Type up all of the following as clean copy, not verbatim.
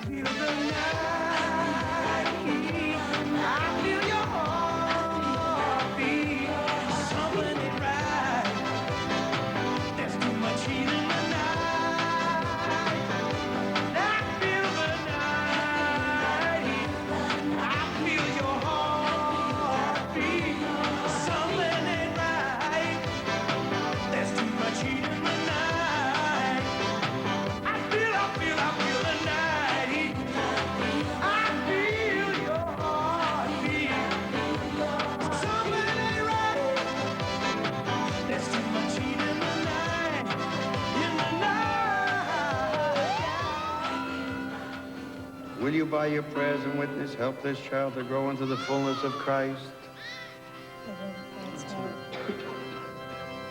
feel the night heat. I feel your heartbeat. Something ain't right. There's too much heat in the night. I feel the night heat. I feel your heartbeat. Something ain't right. There's too much heat in the night. I feel the night heat. I feel your heartbeat. Something ain't right. There's too much heat in the night. In the night. Will you, by your prayers and witness, help this child to grow into the fullness of Christ?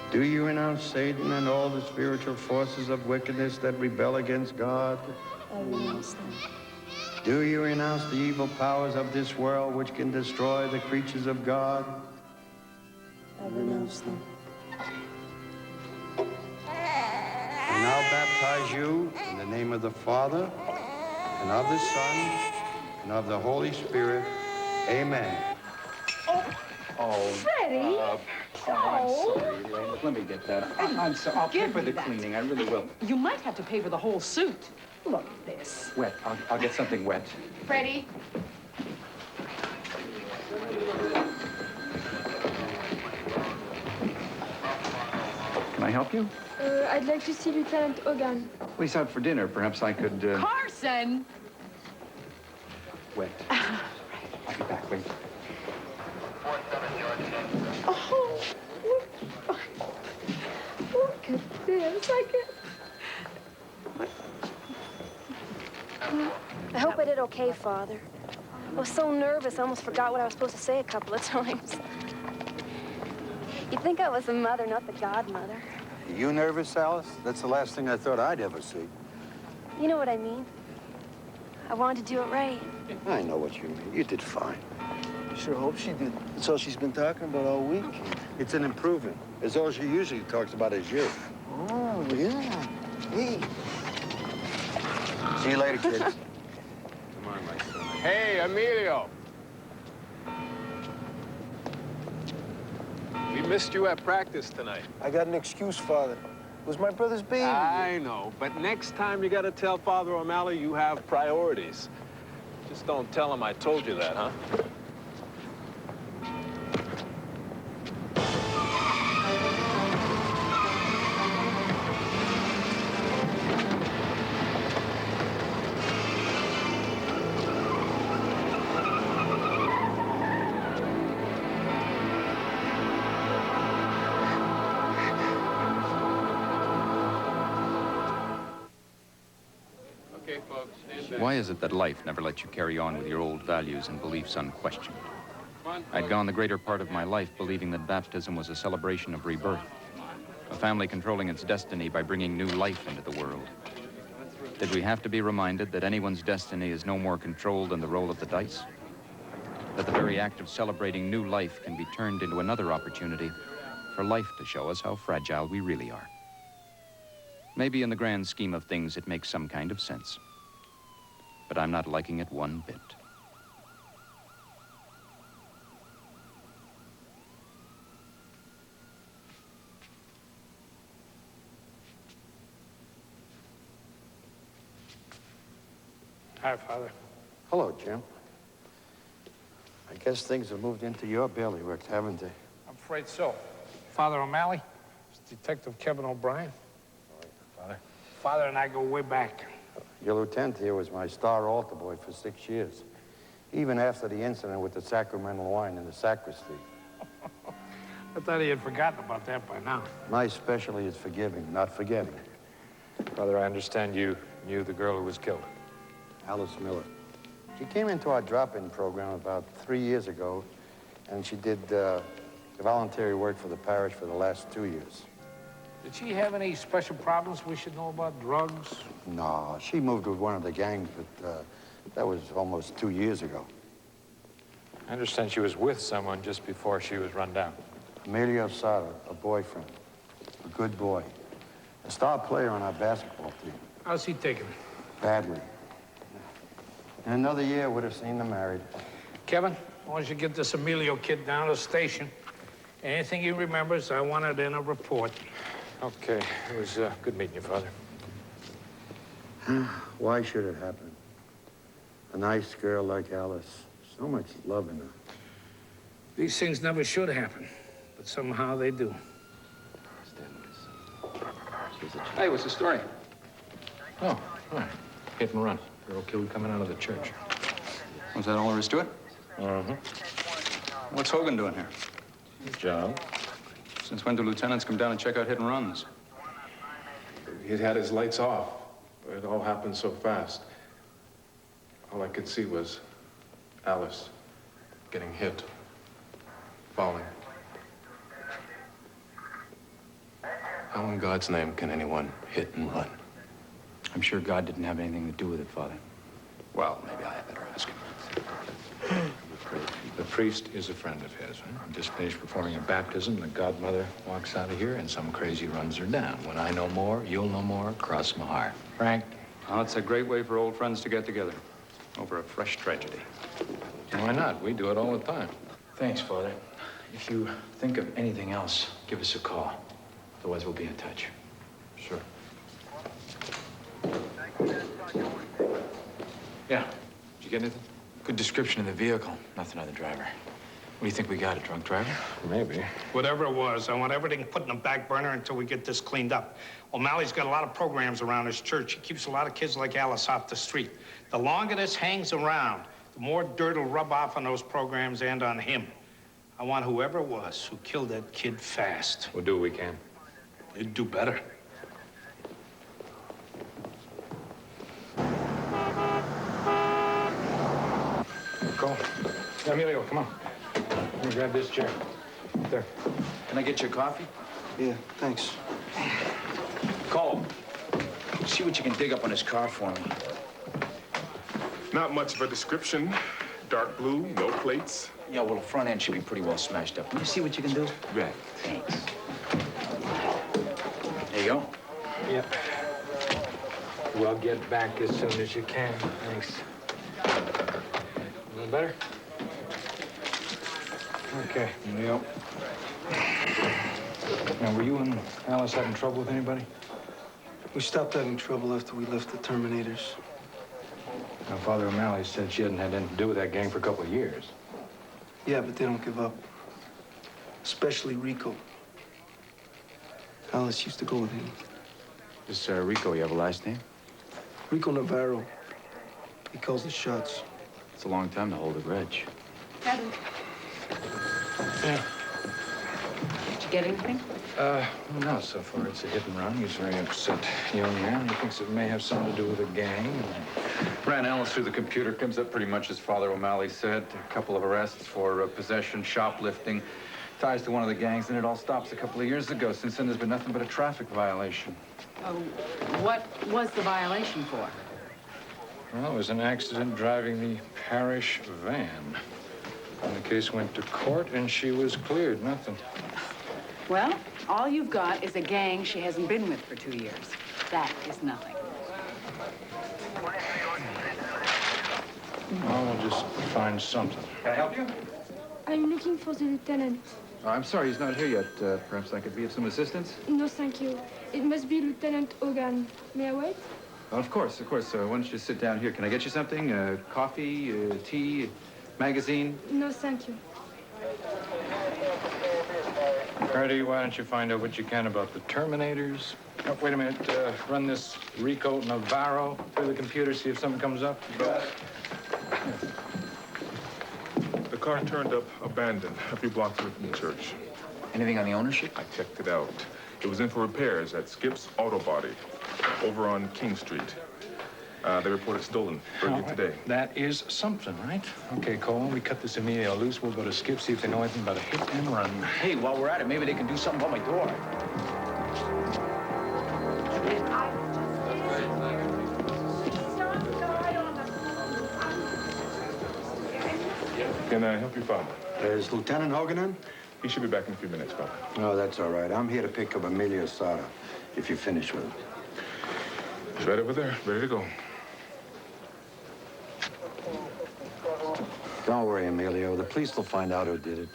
Do you renounce Satan and all the spiritual forces of wickedness that rebel against God? I renounce them. Do you renounce the evil powers of this world which can destroy the creatures of God? I renounce them. I now baptize you in the name of the Father, and of the Son, and of the Holy Spirit. Amen. Oh, Freddie! I'm sorry, Elaine. Let me get that. I'm sorry. I'll pay for the cleaning. I really will. You might have to pay for the whole suit. Look at this. Wet. I'll get something wet. Freddie. Can I help you? I'd like to see Lieutenant Hogan. Well, he's out for dinner. Perhaps I could, Carson! Wet. I'll be back. Wait. Oh, look at this. I hope I did okay, Father. I was so nervous, I almost forgot what I was supposed to say a couple of times. You'd think I was the mother, not the godmother. You nervous, Alice? That's the last thing I thought I'd ever see. You know what I mean. I wanted to do it right. I know what you mean. You did fine. Sure hope she did. That's all she's been talking about all week. It's an improvement. It's all she usually talks about is you. Oh, yeah. Hey. See you later, kids. Come on, my son. Hey, Emilio. We missed you at practice tonight. I got an excuse, Father. It was my brother's baby. I know, but next time you gotta tell Father O'Malley you have priorities. Just don't tell him I told you that, huh? Why is it that life never lets you carry on with your old values and beliefs unquestioned? I'd gone the greater part of my life believing that baptism was a celebration of rebirth, a family controlling its destiny by bringing new life into the world. Did we have to be reminded that anyone's destiny is no more controlled than the roll of the dice? That the very act of celebrating new life can be turned into another opportunity for life to show us how fragile we really are. Maybe in the grand scheme of things it makes some kind of sense. But I'm not liking it one bit. Hi, Father. Hello, Jim. I guess things have moved into your bailiwick, haven't they? I'm afraid so. Father O'Malley, it's Detective Kevin O'Brien. All right, Father. Father and I go way back. Your lieutenant here was my star altar boy for 6 years, even after the incident with the sacramental wine in the sacristy. I thought he had forgotten about that by now. My specialty is forgiving, not forgetting. Father, I understand you knew the girl who was killed. Alice Miller. She came into our drop-in program about 3 years ago, and she did voluntary work for the parish for the last 2 years. Did she have any special problems we should know about? Drugs? No, she moved with one of the gangs, but that was almost 2 years ago. I understand she was with someone just before she was run down. Emilio, a boyfriend, a good boy, a star player on our basketball team. How's he taking it? Badly. In another year, would have seen them married. Kevin, once you get this Emilio kid down to the station, anything he remembers, I want it in a report. Okay. It was good meeting you, Father. Why should it happen? A nice girl like Alice. So much love in her. These things never should happen, but somehow they do. Hey, what's the story? Oh, all right. Hit and run. Girl killed coming out of the church. Was that all there is to it? Uh-huh. What's Hogan doing here? Good job. Since when do lieutenants come down and check out hit and runs? He had his lights off. It all happened so fast. All I could see was Alice getting hit, falling. How in God's name can anyone hit and run? I'm sure God didn't have anything to do with it, Father. Well, maybe I had better ask him. The priest is a friend of his. I'm just finished performing a baptism. The godmother walks out of here, and some crazy runs her down. When I know more, you'll know more. Cross my heart. Frank? Well, it's a great way for old friends to get together over a fresh tragedy. Why not? We do it all the time. Thanks, Father. If you think of anything else, give us a call. Otherwise, we'll be in touch. Sure. Yeah. Did you get anything? Good description of the vehicle. Nothing on the driver. What do you think we got? A drunk driver? Maybe. Whatever it was, I want everything put in the back burner until we get this cleaned up. O'Malley's got a lot of programs around his church. He keeps a lot of kids like Alice off the street. The longer this hangs around, the more dirt will rub off on those programs and on him. I want whoever it was who killed that kid fast. We'll do what we can. You'd do better. Go. Emilio, come on. Let me grab this chair. There. Can I get you a coffee? Yeah, thanks. Cole, see what you can dig up on his car for me. Not much of a description. Dark blue, no plates. Yeah, well, the front end should be pretty well smashed up. Can you see what you can do? Right. Thanks. There you go. Yep. Well, get back as soon as you can. Thanks. A little better? Okay, Emilio. Now, were you and Alice having trouble with anybody? We stopped having trouble after we left the Terminators. Now, Father O'Malley said she hadn't had anything to do with that gang for a couple of years. Yeah, but they don't give up. Especially Rico. Alice used to go with him. This Rico, you have a last name? Rico Navarro. He calls the shots. It's a long time to hold a grudge. Kevin, Yeah. did you get anything? No, so far it's a hit and run. He's a very upset young man. He thinks it may have something to do with a gang. Ran Alice through the computer. Comes up pretty much as Father O'Malley said. A couple of arrests for possession, shoplifting, ties to one of the gangs, and it all stops a couple of years ago. Since then, there's been nothing but a traffic violation. Oh, what was the violation for? Well, it was an accident driving the parish van. And the case went to court, and she was cleared. Nothing. Well, all you've got is a gang she hasn't been with for 2 years. That is nothing. Well, we'll just find something. Can I help you? I'm looking for the lieutenant. Oh, I'm sorry, he's not here yet. Perhaps I could be of some assistance? No, thank you. It must be Lieutenant Hogan. May I wait? Oh, of course, of course. Why don't you sit down here? Can I get you something? Coffee, tea, magazine? No, thank you. Freddie, why don't you find out what you can about the Terminators? Oh, wait a minute. Run this Rico Navarro through the computer, see if something comes up. The car turned up abandoned a few blocks away from the church. Anything on the ownership? I checked it out. It was in for repairs at Skip's Auto Body over on King Street. They reported stolen earlier today. That is something, right? Okay, Cole, when we cut this Emilio loose, we'll go to Skip, see if they know anything about a hit and run. Hey, while we're at it, maybe they can do something about my door. Can I help you, Father? Is Lieutenant Hogan in? He should be back in a few minutes, Father. Oh, that's all right. I'm here to pick up Emilio Sada, if you're finished with him. He's right over there, ready to go. Don't worry, Emilio. The police will find out who did it.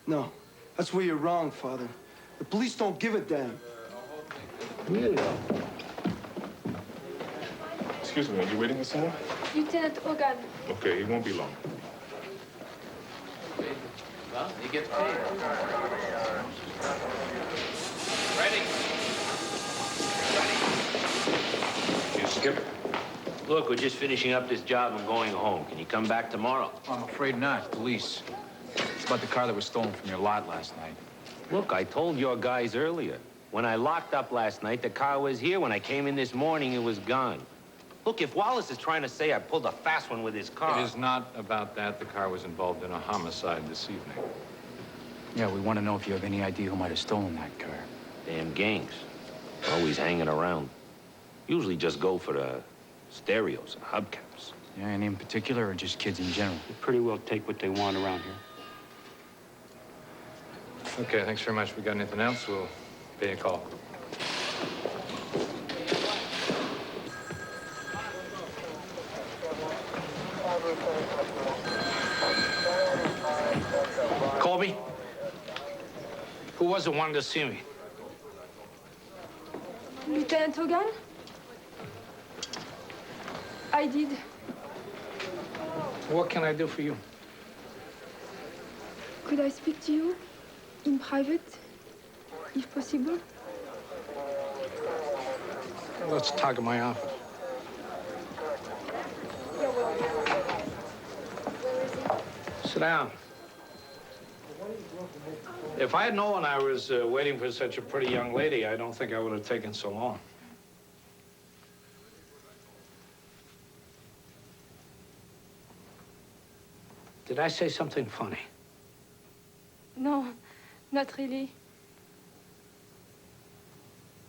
No, that's where you're wrong, Father. The police don't give a damn. Emilio. Excuse me, are you waiting for someone? Lieutenant Hogan. Okay, he won't be long. Well, you get paid. Ready? You Skipper. Look, we're just finishing up this job and going home. Can you come back tomorrow? I'm afraid not. Police. It's about the car that was stolen from your lot last night. Look, I told your guys earlier. When I locked up last night, the car was here. When I came in this morning, it was gone. Look, if Wallace is trying to say I pulled a fast one with his car... It is not about that. The car was involved in a homicide this evening. Yeah, we want to know if you have any idea who might have stolen that car. Damn gangs. Always hanging around. Usually just go for the stereos and hubcaps. Yeah, any in particular or just kids in general? They pretty well take what they want around here. Okay, thanks very much. If we got anything else, we'll pay a call. Colby? Who was the one to see me? Lieutenant Hogan? I did. What can I do for you? Could I speak to you in private, if possible? Let's talk in my office. Sit down. If I had known I was waiting for such a pretty young lady, I don't think I would have taken so long. Did I say something funny? No, not really.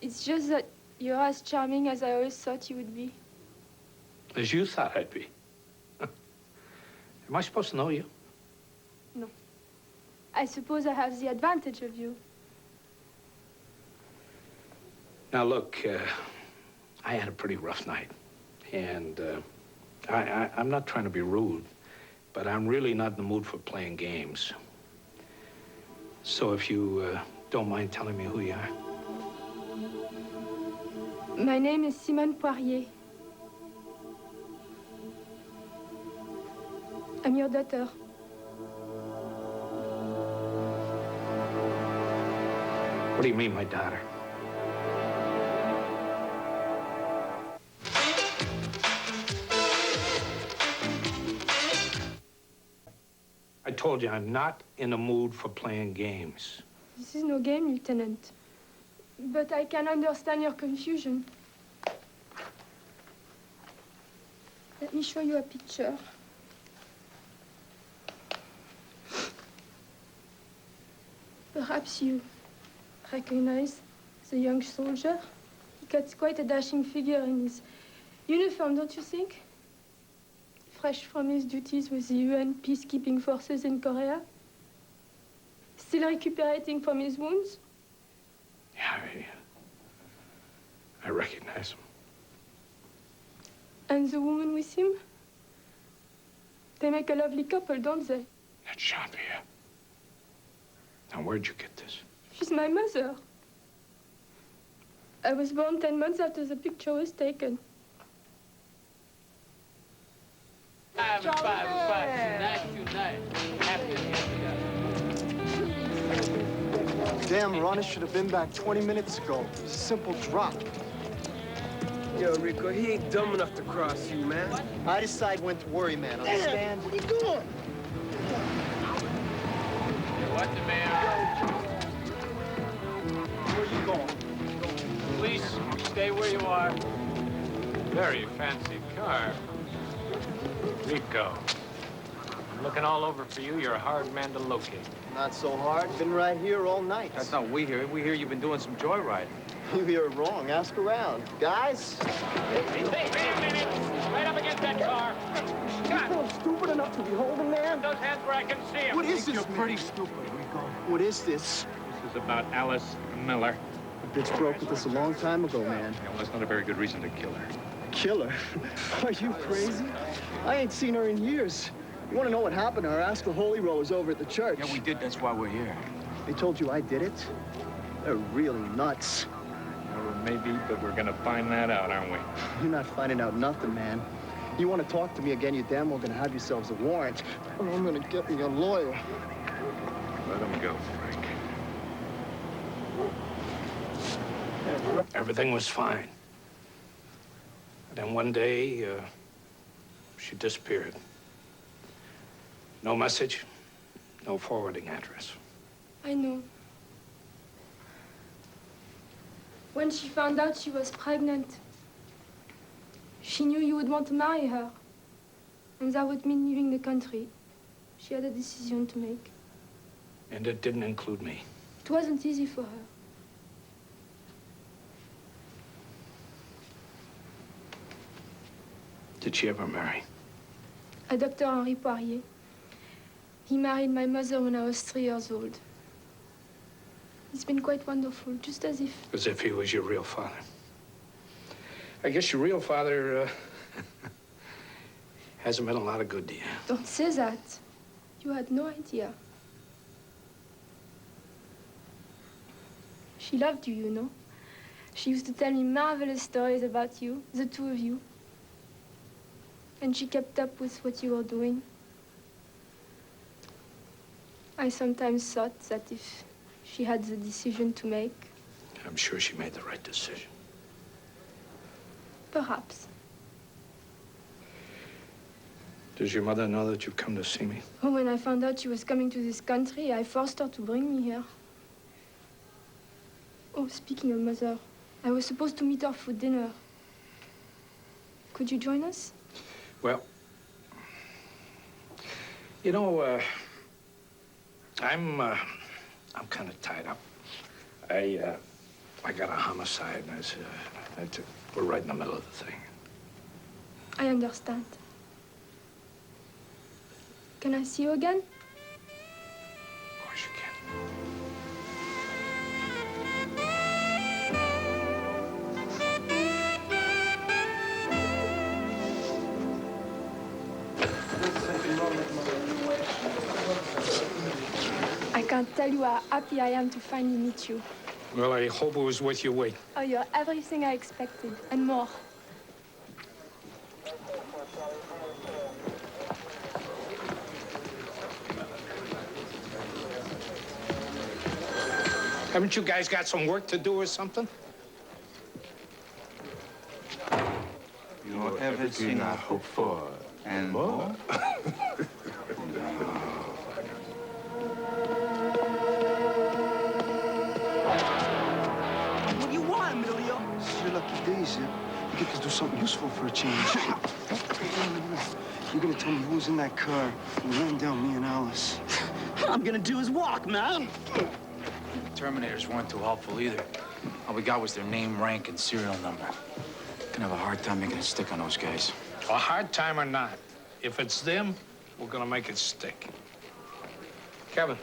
It's just that you're as charming as I always thought you would be. As you thought I'd be. Am I supposed to know you? No. I suppose I have the advantage of you. Now, look, I had a pretty rough night. And I'm not trying to be rude, but I'm really not in the mood for playing games. So if you don't mind telling me who you are. My name is Simone Poirier. I'm your daughter. What do you mean, my daughter? I told you, I'm not in the mood for playing games. This is no game, Lieutenant. But I can understand your confusion. Let me show you a picture. Perhaps you recognize the young soldier. He got quite a dashing figure in his uniform, don't you think? Fresh from his duties with the UN peacekeeping forces in Korea. Still recuperating from his wounds. Yeah, I recognize him. And the woman with him? They make a lovely couple, don't they? That's Jean-Pierre. Now, where'd you get this? She's my mother. I was born 10 months after the picture was taken. Damn, Ronnie should have been back 20 minutes ago. It's a simple drop. Yo, Rico, he ain't dumb enough to cross you, man. I decide when to worry, man. Understand? What are you doing? What the man? Where are you going? Please, stay where you are. Very fancy car. Rico. I'm looking all over for you. You're a hard man to locate. Not so hard. Been right here all night. That's not we hear. We hear you've been doing some joyriding. You hear it wrong. Ask around. Guys? Hey, a minute. Right up against that car. You feel stupid enough to be holding, man? Those hands where I can see him. What is this, You're man? pretty stupid, Rico. What is this? This is about Alice Miller. The bitch broke with us a long time ago, man. Yeah, well, that's not a very good reason to kill her. Kill her? Are you crazy? I ain't seen her in years. You want to know what happened to her? Ask the holy rollers over at the church. Yeah, we did. That's why we're here. They told you I did it? They're really nuts. Well, maybe, but we're gonna find that out, aren't we? You're not finding out nothing, man. You want to talk to me again, you damn well gonna have yourselves a warrant. Or I'm gonna get me a lawyer. Let him go, Frank. Everything was fine. And then one day, she disappeared. No message, no forwarding address. I know. When she found out she was pregnant, she knew you would want to marry her. And that would mean leaving the country. She had a decision to make. And it didn't include me. It wasn't easy for her. Did she ever marry? A Dr. Henri Poirier. He married my mother when I was 3 years old. He's been quite wonderful, just as if... As if he was your real father. I guess your real father hasn't been a lot of good to you. Don't say that. You had no idea. She loved you, you know. She used to tell me marvelous stories about you, the two of you. And she kept up with what you were doing. I sometimes thought that if she had the decision to make... I'm sure she made the right decision. Perhaps. Does your mother know that you've come to see me? Oh, when I found out she was coming to this country, I forced her to bring me here. Oh, speaking of mother, I was supposed to meet her for dinner. Could you join us? Well, you know, I'm kind of tied up. I got a homicide, and we're right in the middle of the thing. I understand. Can I see you again? Of course you can. I can't tell you how happy I am to finally meet you. Well, I hope it was worth your wait. Oh, you're everything I expected, and more. Haven't you guys got some work to do or something? You're everything I hope for, and more. What do you want, Emilio? It's your lucky days, yeah? You get to do something useful for a change. You're gonna tell me who was in that car and ran down me and Alice. I'm gonna do his walk, man. Terminators weren't too helpful either. All we got was their name, rank, and serial number. Gonna have a hard time making a stick on those guys. A hard time or not, if it's them, we're gonna make it stick. Kevin,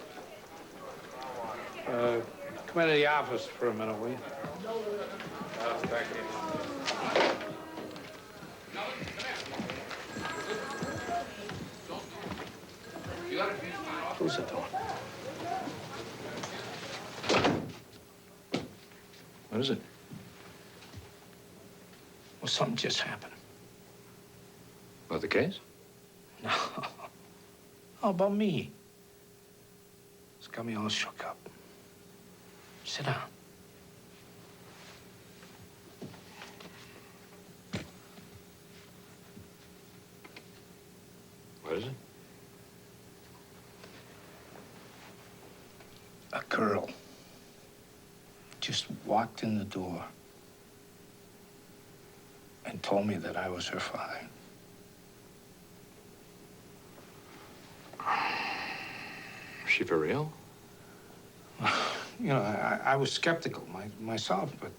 come into the office for a minute, will you? Thank you. Close the door. What is it? Well, something just happened. About the case? No. How about me? It's got me all shook up. Sit down. What is it? A girl just walked in the door and told me that I was her father. Is she for real? You know, I was skeptical myself, but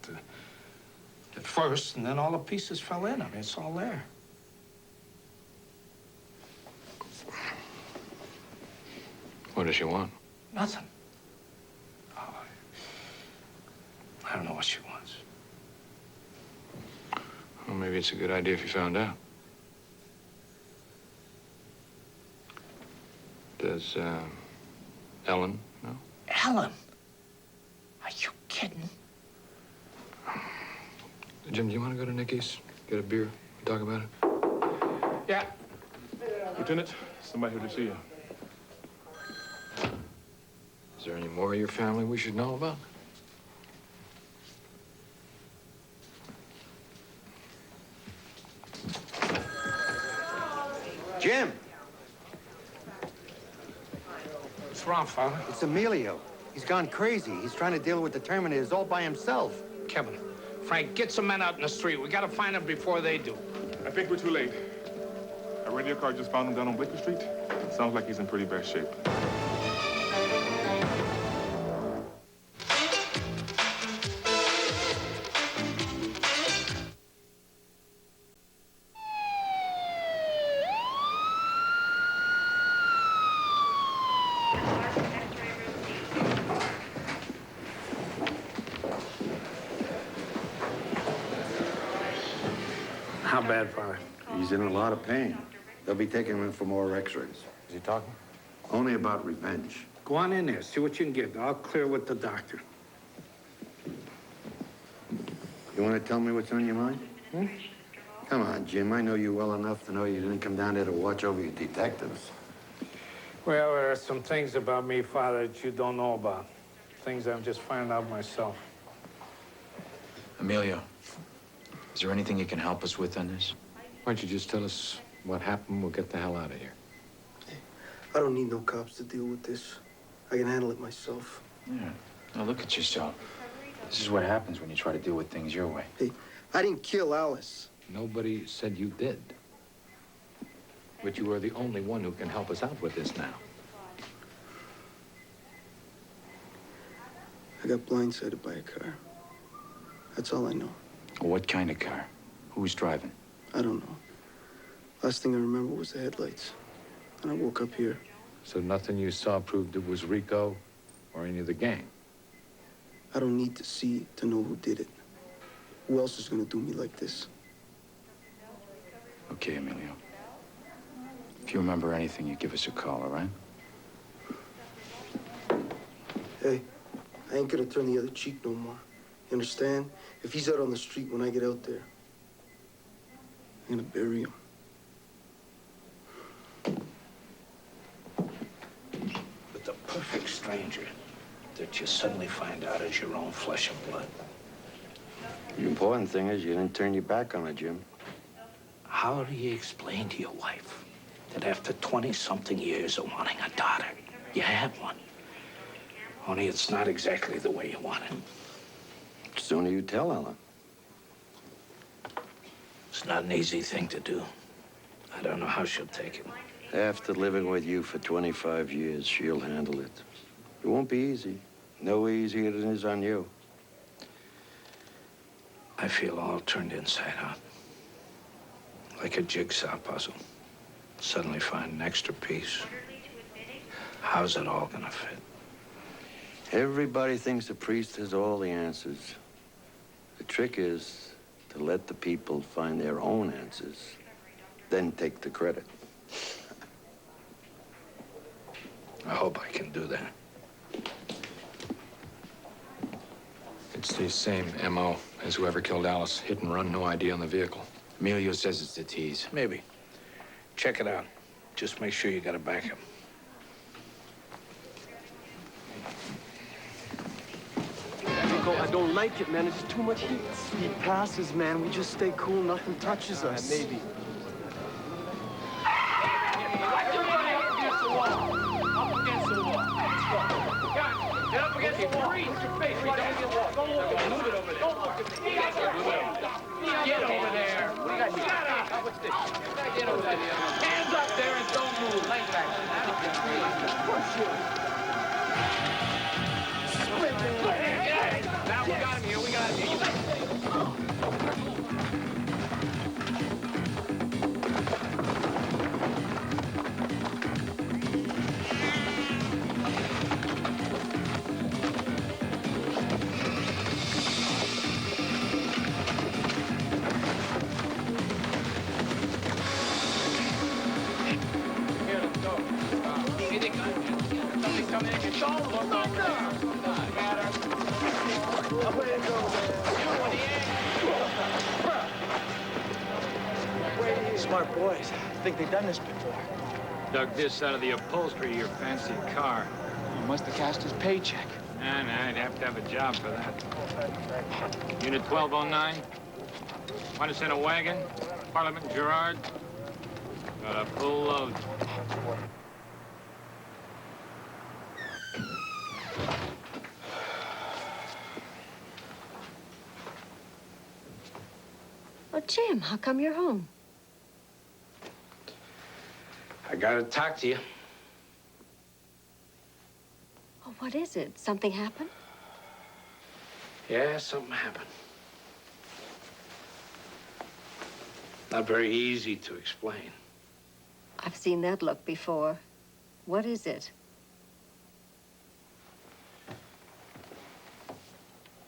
at first, and then all the pieces fell in. I mean, it's all there. What does she want? Nothing. Oh, I don't know what she wants. Well, maybe it's a good idea if you found out. Does, Ellen know? Ellen? Are you kidding? Jim, do you want to go to Nicky's? Get a beer? Talk about it? Yeah. Lieutenant, somebody here to see you. Is there any more of your family we should know about? Jim! What's wrong, Father? It's Emilio. He's gone crazy. He's trying to deal with the Terminators all by himself. Kevin, Frank, get some men out in the street. We gotta find them before they do. I think we're too late. A radio car just found him down on Bleecker Street. Sounds like he's in pretty bad shape. How bad, Father? He's in a lot of pain. They'll be taking him in for more x-rays. Is he talking? Only about revenge. Go on in there, see what you can get. I'll clear with the doctor. You want to tell me what's on your mind? Come on, Jim. I know you well enough to know you didn't come down there to watch over your detectives. Well, there are some things about me, Father, that you don't know about. Things I'm just finding out myself. Emilio, is there anything you can help us with on this? Why don't you just tell us what happened? We'll get the hell out of here. I don't need no cops to deal with this. I can handle it myself. Yeah. Now look at yourself. This is what happens when you try to deal with things your way. Hey, I didn't kill Alice. Nobody said you did. But you are the only one who can help us out with this now. I got blindsided by a car. That's all I know. What kind of car? Who was driving? I don't know. Last thing I remember was the headlights. And I woke up here. So nothing you saw proved it was Rico or any of the gang? I don't need to see to know who did it. Who else is gonna do me like this? Okay, Emilio. If you remember anything, you give us a call, all right? Hey, I ain't gonna turn the other cheek no more. You understand? If he's out on the street when I get out there, I'm gonna bury him. But the perfect stranger that you suddenly find out is your own flesh and blood. The important thing is you didn't turn your back on her, Jim. How do you explain to your wife that after 20-something years of wanting a daughter, you have one? Only it's not exactly the way you want it. The sooner you tell Ellen. It's not an easy thing to do. I don't know how she'll take it. After living with you for 25 years, she'll handle it. It won't be easy. No easier than it is on you. I feel all turned inside out. Like a jigsaw puzzle. Suddenly find an extra piece. How's it all gonna fit? Everybody thinks the priest has all the answers. The trick is to let the people find their own answers, then take the credit. I hope I can do that. It's the same M.O. as whoever killed Alice. Hit and run, no ID on the vehicle. Emilio says it's a tease. Maybe. Check it out. Just make sure you got a backup. I don't like it, man. It's too much heat. He passes, man. We just stay cool. Nothing touches us. Maybe. Get up against the wall. Put your face. Don't look at me. Move it over there. Don't look at me. Get over there. What do you got here? Shut up. How much this? Get over there. Hands up there and don't move. Leg back. Now we got him here. We got him here. Here, let's go. Anything all of them. Way to go, man. Smart boys. I think they've done this before. Dug this out of the upholstery of your fancy car. He must have cashed his paycheck. Nah, I'd have to have a job for that. Unit 1209. Want to send a wagon? Parliament Gerard. Got a full load. Oh, Jim, how come you're home? I gotta talk to you. Oh, what is it? Something happened? Yeah, something happened. Not very easy to explain. I've seen that look before. What is it?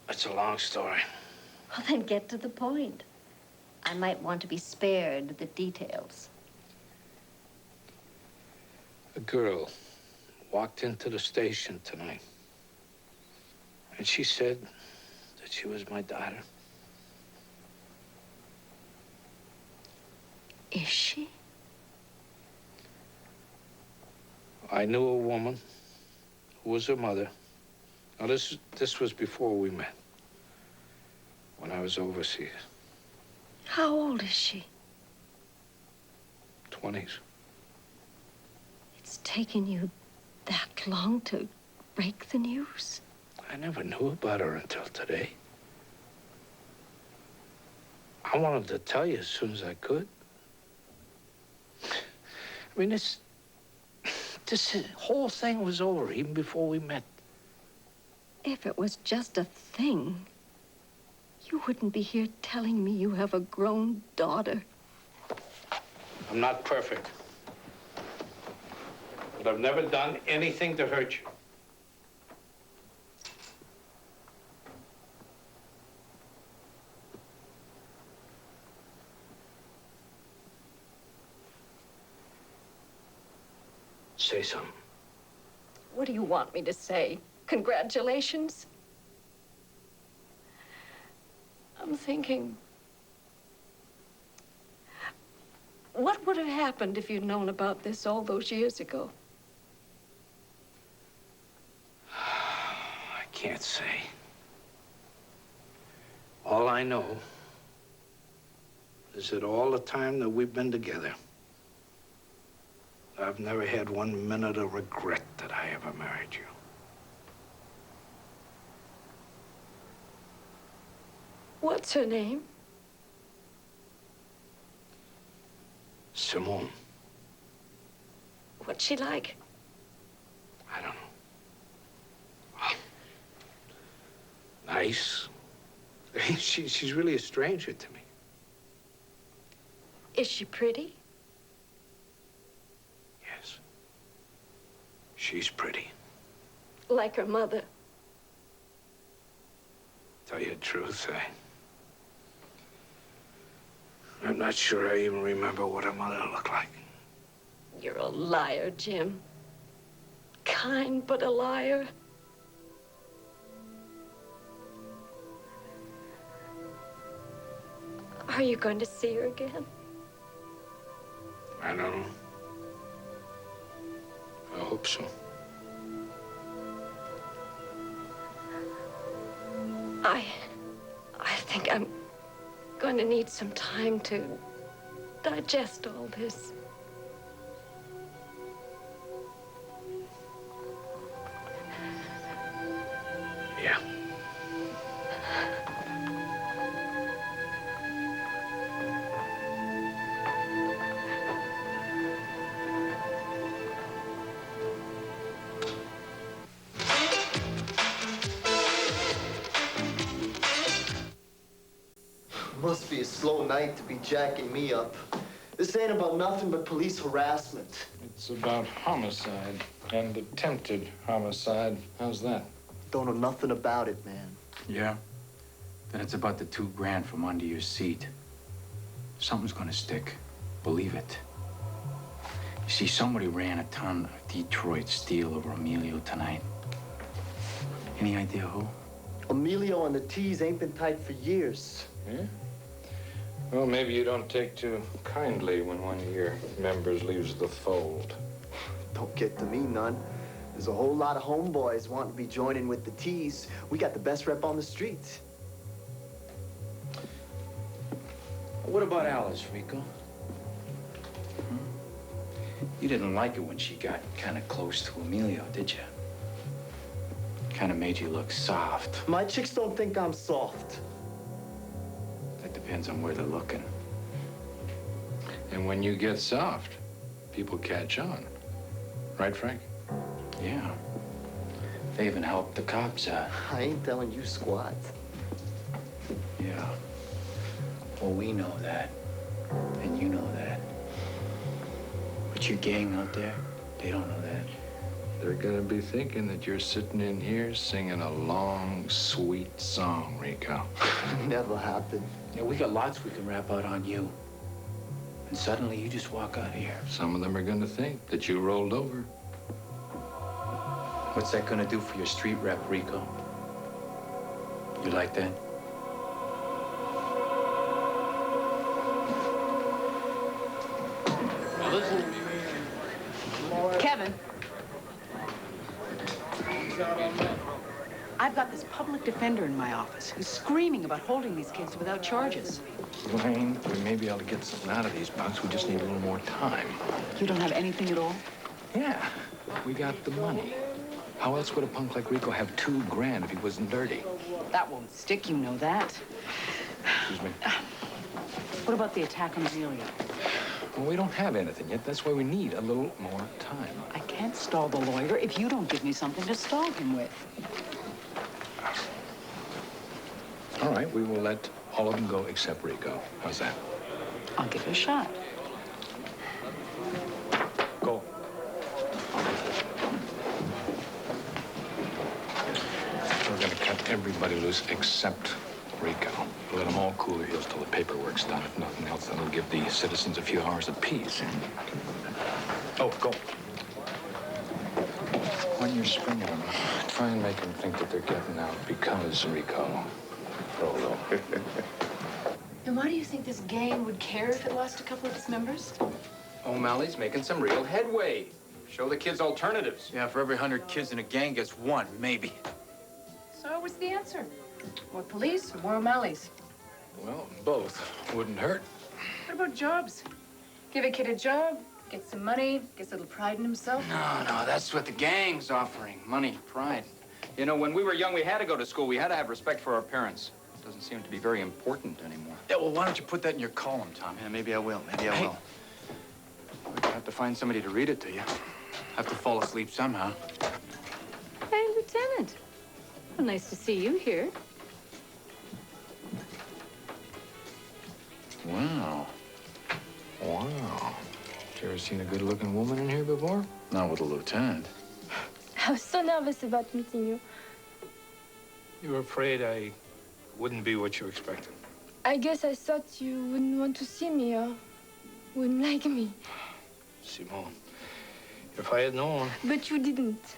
It's a long story. Well, then get to the point. I might want to be spared the details. A girl walked into the station tonight, and she said that she was my daughter. Is she? I knew a woman who was her mother. Now, this was before we met, when I was overseas. How old is she? 20s. It's taken you that long to break the news? I never knew about her until today. I wanted to tell you as soon as I could. I mean, this whole thing was over even before we met. If it was just a thing, you wouldn't be here telling me you have a grown daughter. I'm not perfect. But I've never done anything to hurt you. Say something. What do you want me to say? Congratulations? I'm thinking, what would have happened if you'd known about this all those years ago? I can't say. All I know is that all the time that we've been together, I've never had 1 minute of regret that I ever married you. What's her name? Simone. What's she like? I don't know. Well, nice. She's really a stranger to me. Is she pretty? Yes. She's pretty. Like her mother? Tell you the truth, I'm not sure I even remember what her mother looked like. You're a liar, Jim. Kind, but a liar. Are you going to see her again? I don't know. I hope so. I think I'm going to need some time to digest all this. Yeah. Must be a slow night to be jacking me up. This ain't about nothing but police harassment. It's about homicide and attempted homicide. How's that? Don't know nothing about it, man. Yeah? Then it's about the $2,000 from under your seat. Something's gonna stick. Believe it. You see, somebody ran a ton of Detroit steel over Emilio tonight. Any idea who? Emilio and the T's ain't been tight for years. Yeah? Well, maybe you don't take too kindly when one of your members leaves the fold. Don't get to me none. There's a whole lot of homeboys wanting to be joining with the T's. We got the best rep on the streets. What about Alice, Rico? You didn't like it when she got kind of close to Emilio, did you? Kind of made you look soft. My chicks don't think I'm soft. That depends on where they're looking. And when you get soft, people catch on. Right, Frank? Yeah. They even helped the cops out. I ain't telling you squat. Yeah. Well, we know that. And you know that. But your gang out there, they don't know that. They're gonna be thinking that you're sitting in here singing a long, sweet song, Rico. Never happened. Yeah, we got lots we can rap out on you. And suddenly you just walk out of here. Some of them are gonna think that you rolled over. What's that gonna do for your street rep, Rico? You like that? Now listen. Kevin. I've got this public defender in my office who's screaming about holding these kids without charges. Elaine, we may be able to get something out of these punks. We just need a little more time. You don't have anything at all? Yeah, we got the money. How else would a punk like Rico have $2 grand if he wasn't dirty? That won't stick, you know that. Excuse me. What about the attack on Emilio? Well, we don't have anything yet. That's why we need a little more time. I can't stall the lawyer if you don't give me something to stall him with. All right, we will let all of them go except Rico. How's that? I'll give it a shot. Go. We're gonna cut everybody loose except Rico. Let them all cool their heels till the paperwork's done. If nothing else, that'll give the citizens a few hours of peace. Oh, go. When you're stringing them, try and make them think that they're getting out because Rico rolled over. And why do you think this gang would care if it lost a couple of its members? O'Malley's making some real headway. Show the kids alternatives. Yeah, for every 100 kids in a gang gets one, maybe. So what's the answer? More police or more O'Malley's? Well, both wouldn't hurt. What about jobs? Give a kid a job, get some money, gets a little pride in himself. No, that's what the gang's offering. Money, pride. You know, when we were young, we had to go to school. We had to have respect for our parents. Doesn't seem to be very important anymore. Yeah, well, why don't you put that in your column, Tom? Yeah, maybe I will. Maybe I will. We're gonna have to find somebody to read it to you. Have to fall asleep somehow. Hey, Lieutenant. Well, nice to see you here. Wow. Wow. You ever seen a good-looking woman in here before? Not with a lieutenant. I was so nervous about meeting you. You were afraid I wouldn't be what you expected. I guess I thought you wouldn't want to see me or wouldn't like me. Simone, if I had known... But you didn't.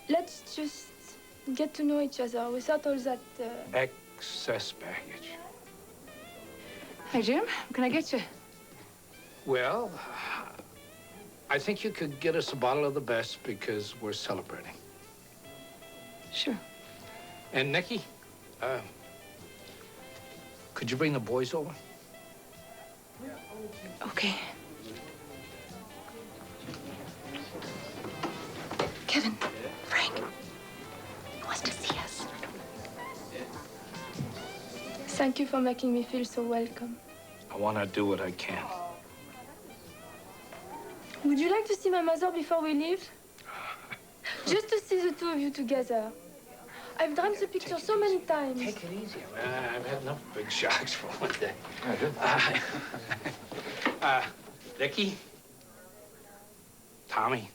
Let's just get to know each other without all that... Excess baggage. Hi, Jim. What can I get you? Well, I think you could get us a bottle of the best because we're celebrating. Sure. And Nikki, could you bring the boys over? Okay. Kevin, Frank, he wants to see us. Thank you for making me feel so welcome. I want to do what I can. Would you like to see my mother before we leave? Just to see the two of you together. I've dreamt the picture so many times. Take it easy. I've had enough big shocks for one day. Nikki, Tommy,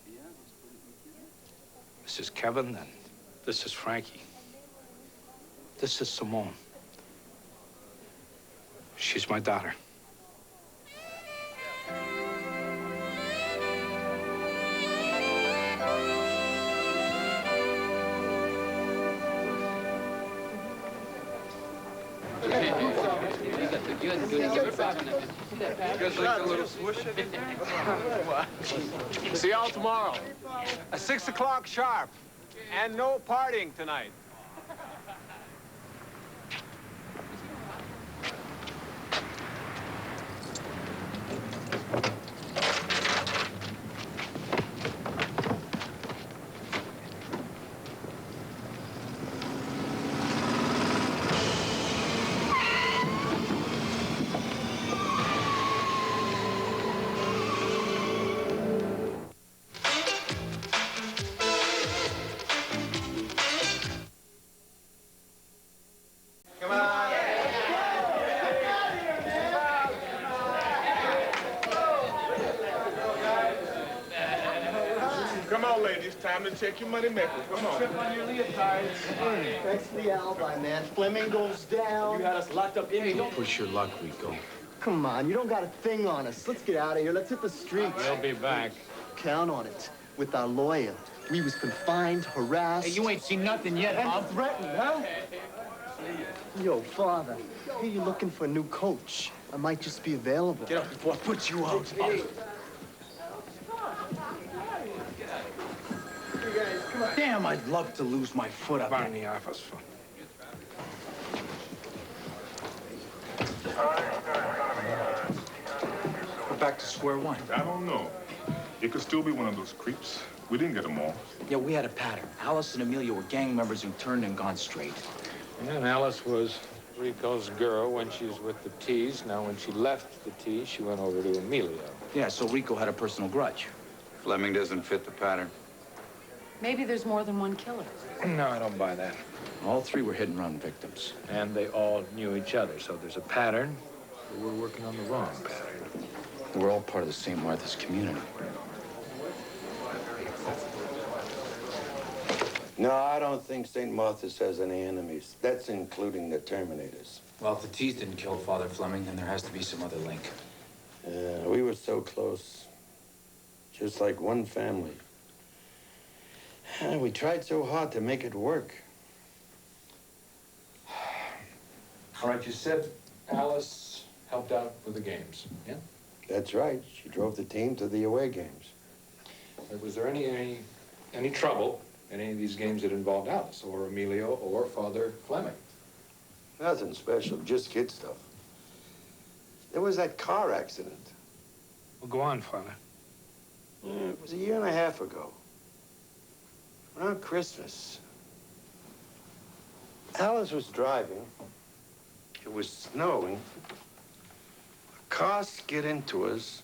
this is Kevin, and this is Frankie. This is Simone. She's my daughter. guys like a little swoosh? See y'all tomorrow. At 6 o'clock sharp. And no partying tonight. Come on, ladies. Time to check your money maker. Come on. Trip on your leotards. Thanks for the alibi, man. Fleming goes down. You had us locked up in. Don't push your luck, Rico. Come on, you don't got a thing on us. Let's get out of here. Let's hit the streets. We'll be back. Count on it. With our lawyer. We was confined, harassed. Hey, you ain't seen nothing yet, and huh? threatened, huh? Yo, father, here you looking for a new coach. I might just be available. Get up before I put you out. Damn, I'd love to lose my foot up Back in the office. We're back to square one. I don't know. It could still be one of those creeps. We didn't get them all. Yeah, we had a pattern. Alice and Emilio were gang members who turned and gone straight. And Alice was Rico's girl when she was with the T's. Now, when she left the T's, she went over to Emilio. Yeah, so Rico had a personal grudge. Fleming doesn't fit the pattern. Maybe there's more than one killer. No, I don't buy that. All three were hit-and-run victims. And they all knew each other, so there's a pattern, but we're working on the wrong pattern. We're all part of the St. Martha's community. No, I don't think St. Martha's has any enemies. That's including the Terminators. Well, if the T's didn't kill Father Fleming, then there has to be some other link. We were so close. Just like one family. We tried so hard to make it work. All right, you said Alice helped out with the games, yeah? That's right. She drove the team to the away games. Was there any trouble in any of these games that involved Alice or Emilio or Father Fleming? Nothing special, just kid stuff. There was that car accident. Well, go on, Father. It was a year and a half ago. Around Christmas. Alice was driving. It was snowing. A car skid into us.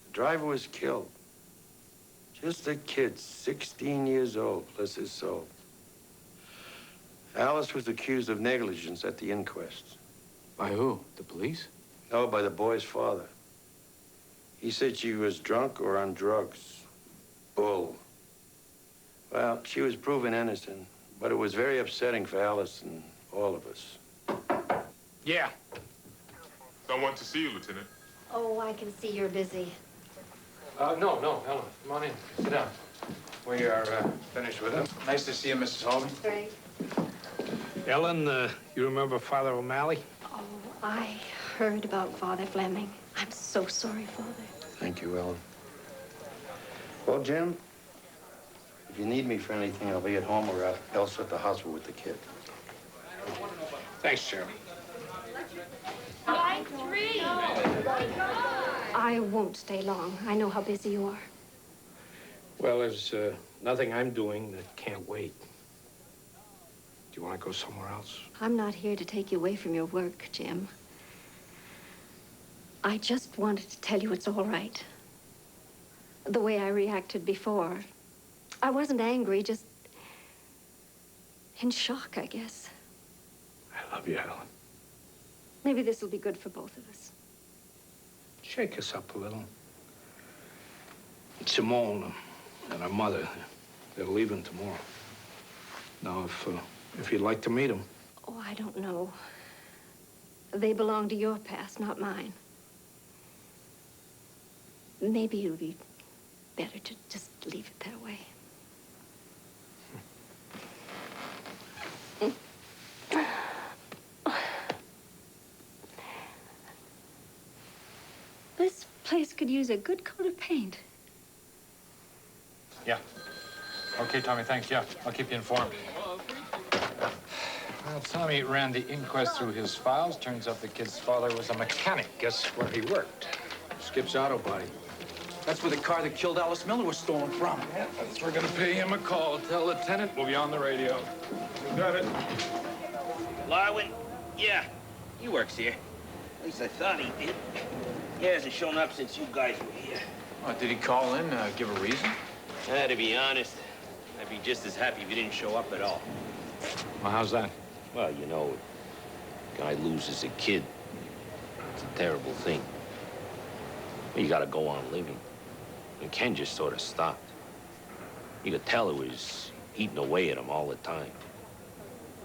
The driver was killed. Just a kid, 16 years old, bless his soul. Alice was accused of negligence at the inquest. By who? The police? No, by the boy's father. He said she was drunk or on drugs. Bull. Well, she was proven innocent, but it was very upsetting for Alice and all of us. Yeah. Someone to see you, Lieutenant. Oh, I can see you're busy. No, Ellen, come on in, sit down. We are finished with it. Nice to see you, Mrs. Holden. Frank. Ellen, you remember Father O'Malley? Oh, I heard about Father Fleming. I'm so sorry, Father. Thank you, Ellen. Well, Jim, if you need me for anything, I'll be at home or else at the hospital with the kid. Thanks, Jeremy. Line 3. I won't stay long. I know how busy you are. Well, there's nothing I'm doing that can't wait. Do you want to go somewhere else? I'm not here to take you away from your work, Jim. I just wanted to tell you it's all right. The way I reacted before. I wasn't angry, just in shock, I guess. I love you, Ellen. Maybe this will be good for both of us. Shake us up a little. Simone and her mother, they're leaving tomorrow. Now, if you'd like to meet them. Oh, I don't know. They belong to your past, not mine. Maybe it would be better to just leave it that way. this place could use a good coat of paint. Yeah. Okay, Tommy, thanks. Yeah, I'll keep you informed. Well, Tommy ran the inquest through his files. Turns out the kid's father was a mechanic. Guess where he worked? Skip's Auto Body. That's where the car that killed Alice Miller was stolen from. Yeah, that's we're gonna pay him a call. Tell Lieutenant we'll be on the radio. You got it. Larwin? Yeah, he works here. At least I thought he did. He hasn't shown up since you guys were here. Oh, did he call in, give a reason? To be honest, I'd be just as happy if he didn't show up at all. Well, how's that? Well, you know, a guy loses a kid. It's a terrible thing. But you gotta go on living. And Ken just sort of stopped. You could tell it was eating away at him all the time.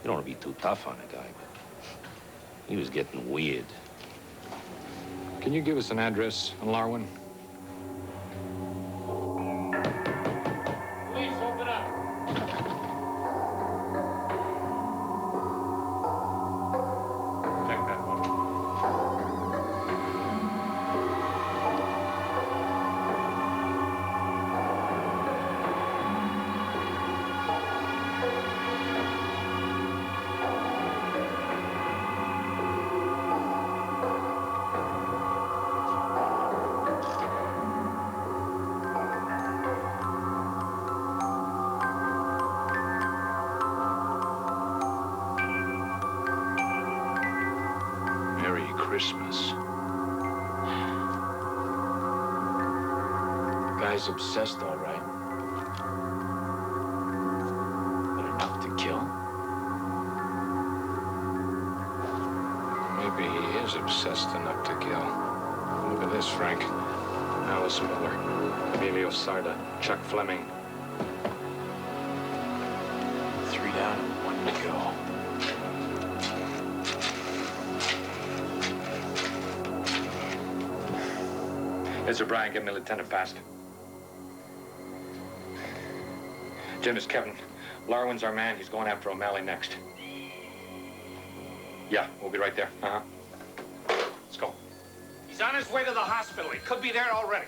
You don't want to be too tough on a guy, but he was getting weird. Can you give us an address on Larwin? Please open up. Check that one. Merry Christmas. Guy's obsessed, all right. But enough to kill? Maybe he is obsessed enough to kill. Look at this, Frank. Alice Miller, Emilio Sarda, Chuck Fleming. 3 down and 1 to go. Mr. Brian, give me Lieutenant Pask. Jim, it's Kevin. Larwin's our man. He's going after O'Malley next. Yeah, we'll be right there. Uh-huh. Let's go. He's on his way to the hospital. He could be there already.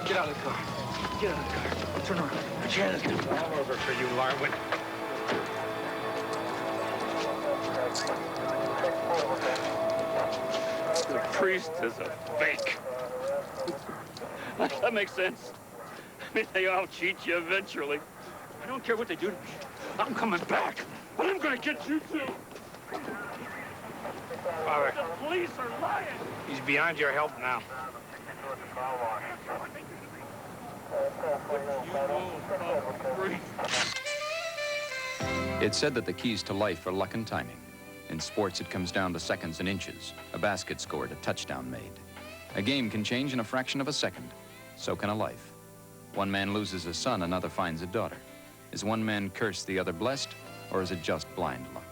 Get out of the car. Get out of the car. Turn around. Put your hands down. All over for you, Larwin. The priest is a fake. That makes sense. I mean, they all cheat you eventually. I don't care what they do to me. I'm coming back, but I'm gonna get you too. Father, The police are lying. he's beyond your help now. It's said that the keys to life are luck and timing. In sports, it comes down to seconds and inches. A basket scored, a touchdown made. A game can change in a fraction of a second. So can a life. One man loses a son, another finds a daughter. Is one man cursed, the other blessed, or is it just blind luck?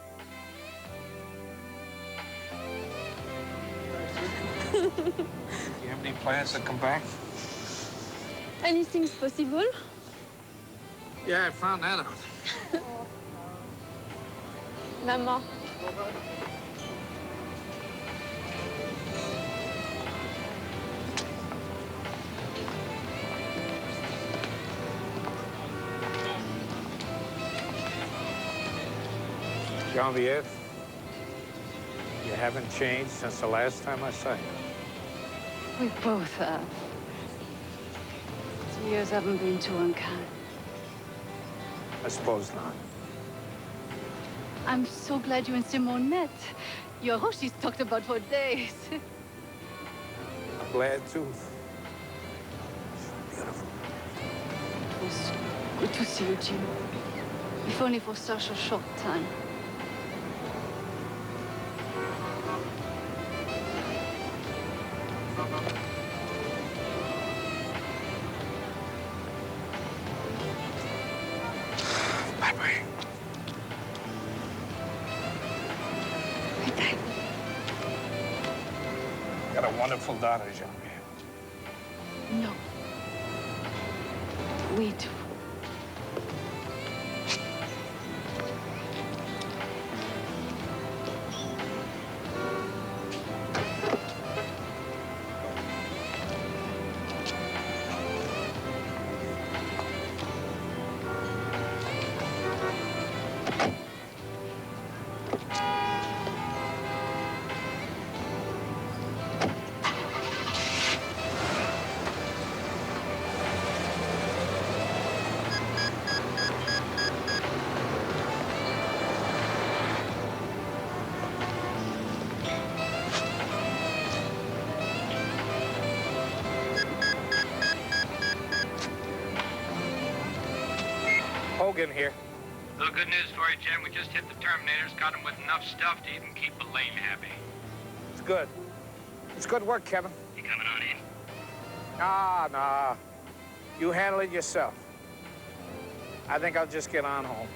Do you have any plans to come back? Anything's possible. Yeah, I found that out. Maman. Genevieve, you haven't changed since the last time I saw you. We both have. 2 years haven't been too unkind. I suppose not. I'm so glad you and Simone met. Your host she's talked about for days. I'm glad, too. It was good to see you, Jim. If only for such a short time. Bye-bye. Got a wonderful daughter, Jean. No. We do. Hogan here. Little good news for you, Jim. We just hit the Terminators, got them with enough stuff to even keep Elaine happy. It's good. It's good work, Kevin. You coming on in? Nah. You handle it yourself. I think I'll just get on home.